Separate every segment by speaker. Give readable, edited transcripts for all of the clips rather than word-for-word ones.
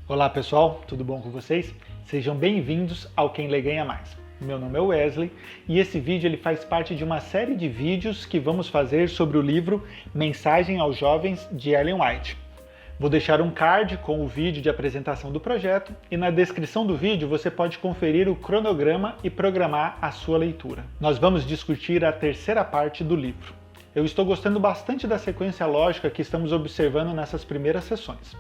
Speaker 1: Olá pessoal, tudo bom com vocês? Sejam bem-vindos ao Quem Lê Ganha Mais. Meu nome é Wesley e esse vídeo ele faz parte de uma série de vídeos que vamos fazer sobre o livro Mensagem aos Jovens de Ellen White. Vou deixar um card com o vídeo de apresentação do projeto e na descrição do vídeo você pode conferir o cronograma e programar a sua leitura. Nós vamos discutir a terceira parte do livro. Eu estou gostando bastante da sequência lógica que estamos observando nessas primeiras sessões.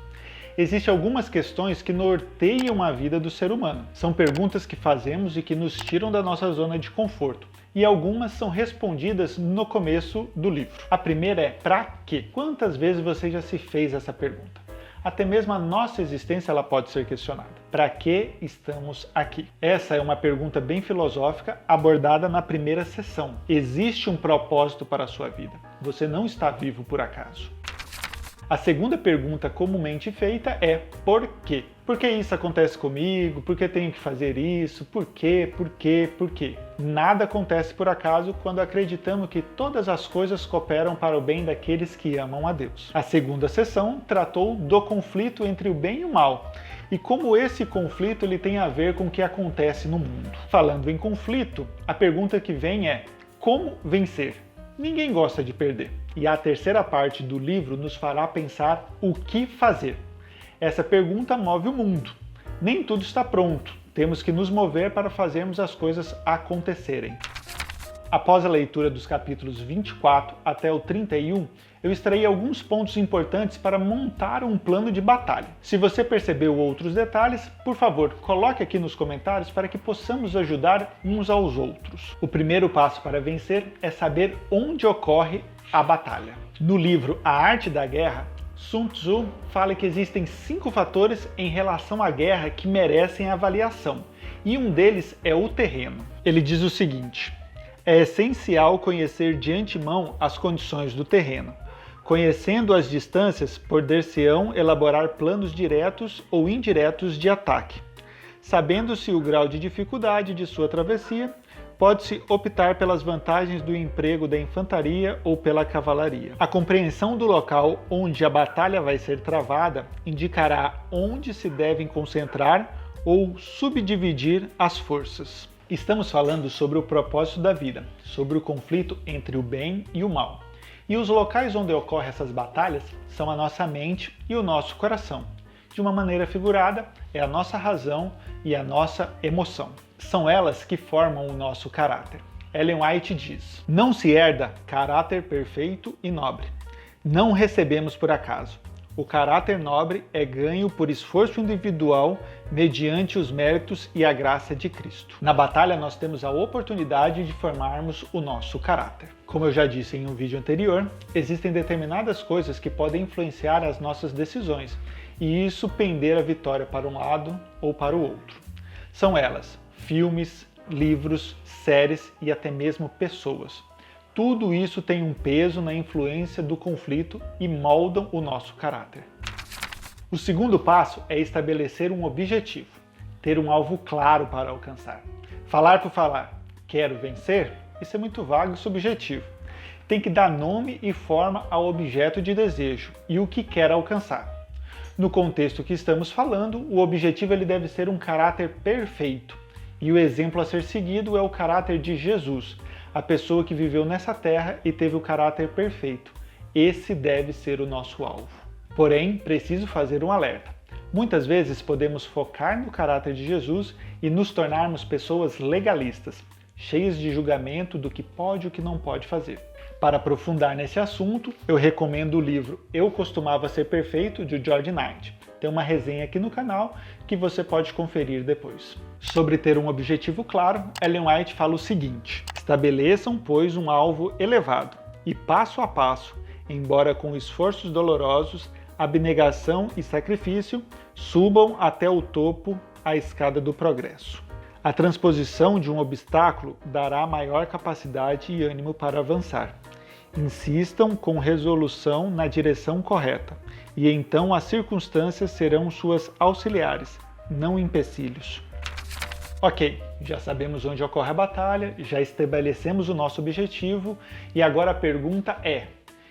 Speaker 1: Existem algumas questões que norteiam a vida do ser humano. São perguntas que fazemos e que nos tiram da nossa zona de conforto. E algumas são respondidas no começo do livro. A primeira é pra quê? Quantas vezes você já se fez essa pergunta? Até mesmo a nossa existência ela pode ser questionada. Para que estamos aqui? Essa é uma pergunta bem filosófica abordada na primeira sessão. Existe um propósito para a sua vida. Você não está vivo por acaso. A segunda pergunta comumente feita é por quê? Por que isso acontece comigo? Por que tenho que fazer isso? Por quê? Por quê? Por quê? Nada acontece por acaso quando acreditamos que todas as coisas cooperam para o bem daqueles que amam a Deus. A segunda sessão tratou do conflito entre o bem e o mal e como esse conflito ele tem a ver com o que acontece no mundo. Falando em conflito, a pergunta que vem é: como vencer? Ninguém gosta de perder. E a terceira parte do livro nos fará pensar o que fazer. Essa pergunta move o mundo. Nem tudo está pronto. Temos que nos mover para fazermos as coisas acontecerem. Após a leitura dos capítulos 24 até o 31, eu extraí alguns pontos importantes para montar um plano de batalha. Se você percebeu outros detalhes, por favor, coloque aqui nos comentários para que possamos ajudar uns aos outros. O primeiro passo para vencer é saber onde ocorre a batalha. No livro A Arte da Guerra, Sun Tzu fala que existem 5 fatores em relação à guerra que merecem avaliação, e um deles é o terreno. Ele diz o seguinte: é essencial conhecer de antemão as condições do terreno. Conhecendo as distâncias, poder-se-ão elaborar planos diretos ou indiretos de ataque. Sabendo-se o grau de dificuldade de sua travessia, pode-se optar pelas vantagens do emprego da infantaria ou pela cavalaria. A compreensão do local onde a batalha vai ser travada indicará onde se devem concentrar ou subdividir as forças. Estamos falando sobre o propósito da vida, sobre o conflito entre o bem e o mal. E os locais onde ocorrem essas batalhas são a nossa mente e o nosso coração. De uma maneira figurada, é a nossa razão e a nossa emoção. São elas que formam o nosso caráter. Ellen White diz: não se herda caráter perfeito e nobre. Não recebemos por acaso. O caráter nobre é ganho por esforço individual mediante os méritos e a graça de Cristo. Na batalha nós temos a oportunidade de formarmos o nosso caráter. Como eu já disse em um vídeo anterior, existem determinadas coisas que podem influenciar as nossas decisões e isso pender a vitória para um lado ou para o outro. São elas: filmes, livros, séries e até mesmo pessoas. Tudo isso tem um peso na influência do conflito e moldam o nosso caráter. O segundo passo é estabelecer um objetivo, ter um alvo claro para alcançar. Falar por falar, quero vencer? Isso é muito vago e subjetivo. Tem que dar nome e forma ao objeto de desejo e o que quer alcançar. No contexto que estamos falando, o objetivo ele deve ser um caráter perfeito. E o exemplo a ser seguido é o caráter de Jesus, a pessoa que viveu nessa terra e teve o caráter perfeito. Esse deve ser o nosso alvo. Porém, preciso fazer um alerta. Muitas vezes podemos focar no caráter de Jesus e nos tornarmos pessoas legalistas, cheias de julgamento do que pode e o que não pode fazer. Para aprofundar nesse assunto, eu recomendo o livro Eu Costumava Ser Perfeito, de George Knight. Tem uma resenha aqui no canal que você pode conferir depois. Sobre ter um objetivo claro, Ellen White fala o seguinte: estabeleçam, pois, um alvo elevado e passo a passo, embora com esforços dolorosos, abnegação e sacrifício, subam até o topo a escada do progresso. A transposição de um obstáculo dará maior capacidade e ânimo para avançar. Insistam com resolução na direção correta, e então as circunstâncias serão suas auxiliares, não empecilhos. Ok, já sabemos onde ocorre a batalha, já estabelecemos o nosso objetivo, e agora a pergunta é: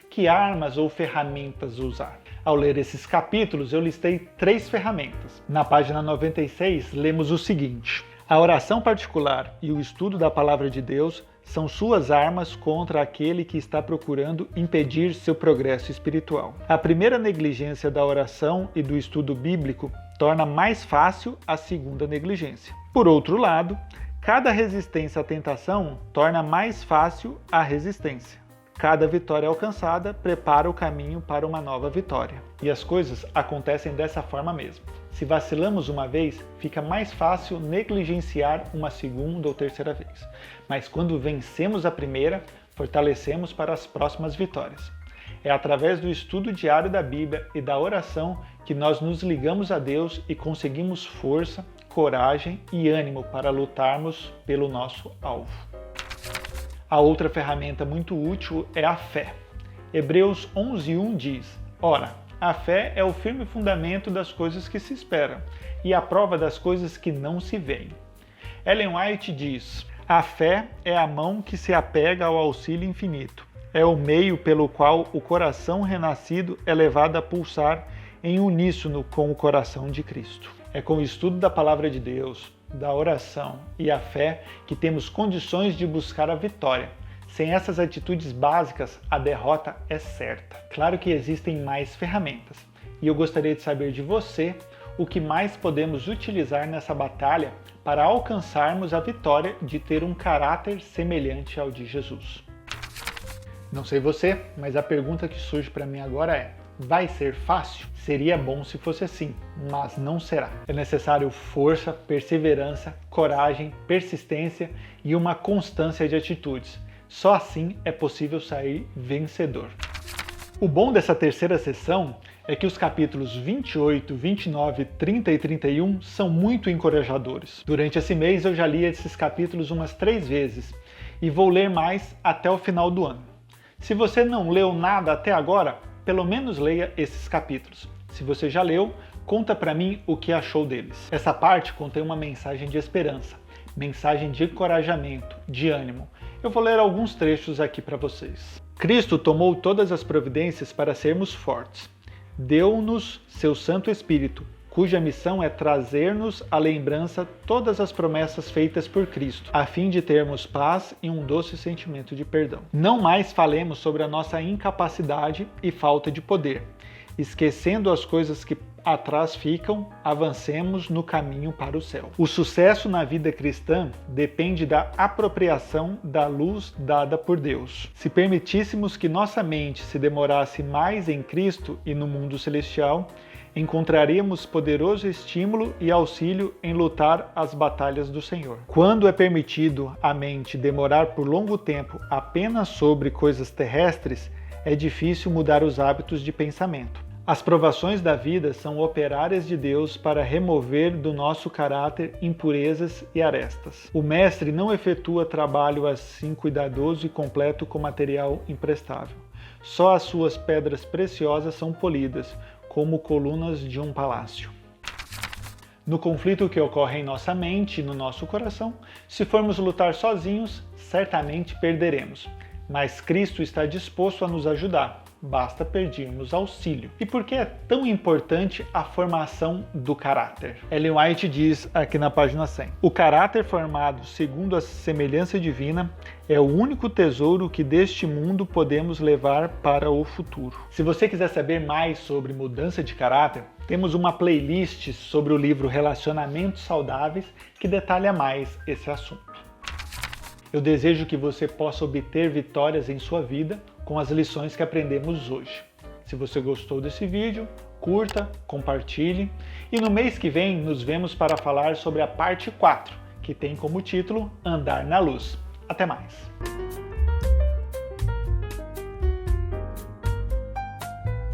Speaker 1: que armas ou ferramentas usar? Ao ler esses capítulos, eu listei 3 ferramentas. Na página 96, lemos o seguinte: a oração particular e o estudo da Palavra de Deus são suas armas contra aquele que está procurando impedir seu progresso espiritual. A primeira negligência da oração e do estudo bíblico torna mais fácil a segunda negligência. Por outro lado, cada resistência à tentação torna mais fácil a resistência. Cada vitória alcançada prepara o caminho para uma nova vitória. E as coisas acontecem dessa forma mesmo. Se vacilamos uma vez, fica mais fácil negligenciar uma segunda ou terceira vez. Mas quando vencemos a primeira, fortalecemos para as próximas vitórias. É através do estudo diário da Bíblia e da oração que nós nos ligamos a Deus e conseguimos força, coragem e ânimo para lutarmos pelo nosso alvo. A outra ferramenta muito útil é a fé. Hebreus 11:1 diz: ora, a fé é o firme fundamento das coisas que se esperam e a prova das coisas que não se veem. Ellen White diz: a fé é a mão que se apega ao auxílio infinito. É o meio pelo qual o coração renascido é levado a pulsar em uníssono com o coração de Cristo. É com o estudo da Palavra de Deus, da oração e a fé que temos condições de buscar a vitória. Sem essas atitudes básicas, a derrota é certa. Claro que existem mais ferramentas, e eu gostaria de saber de você o que mais podemos utilizar nessa batalha para alcançarmos a vitória de ter um caráter semelhante ao de Jesus. Não sei você, mas a pergunta que surge para mim agora é: vai ser fácil? Seria bom se fosse assim, mas não será. É necessário força, perseverança, coragem, persistência e uma constância de atitudes. Só assim é possível sair vencedor. O bom dessa terceira sessão é que os capítulos 28, 29, 30 e 31 são muito encorajadores. Durante esse mês eu já li esses capítulos umas 3 vezes e vou ler mais até o final do ano. Se você não leu nada até agora, pelo menos leia esses capítulos. Se você já leu, conta para mim o que achou deles. Essa parte contém uma mensagem de esperança, mensagem de encorajamento, de ânimo. Eu vou ler alguns trechos aqui para vocês. Cristo tomou todas as providências para sermos fortes. Deu-nos seu Santo Espírito, cuja missão é trazer-nos à lembrança todas as promessas feitas por Cristo, a fim de termos paz e um doce sentimento de perdão. Não mais falemos sobre a nossa incapacidade e falta de poder. Esquecendo as coisas que atrás ficam, avancemos no caminho para o céu. O sucesso na vida cristã depende da apropriação da luz dada por Deus. Se permitíssemos que nossa mente se demorasse mais em Cristo e no mundo celestial, encontraríamos poderoso estímulo e auxílio em lutar as batalhas do Senhor. Quando é permitido à mente demorar por longo tempo apenas sobre coisas terrestres, é difícil mudar os hábitos de pensamento. As provações da vida são operárias de Deus para remover do nosso caráter impurezas e arestas. O mestre não efetua trabalho assim cuidadoso e completo com material imprestável. Só as suas pedras preciosas são polidas, como colunas de um palácio. No conflito que ocorre em nossa mente e no nosso coração, se formos lutar sozinhos, certamente perderemos. Mas Cristo está disposto a nos ajudar. Basta pedirmos auxílio. E por que é tão importante a formação do caráter? Ellen White diz aqui na página 100. O caráter formado segundo a semelhança divina é o único tesouro que deste mundo podemos levar para o futuro. Se você quiser saber mais sobre mudança de caráter, temos uma playlist sobre o livro Relacionamentos Saudáveis que detalha mais esse assunto. Eu desejo que você possa obter vitórias em sua vida com as lições que aprendemos hoje. Se você gostou desse vídeo, curta, compartilhe e no mês que vem nos vemos para falar sobre a parte 4, que tem como título Andar na Luz. Até mais!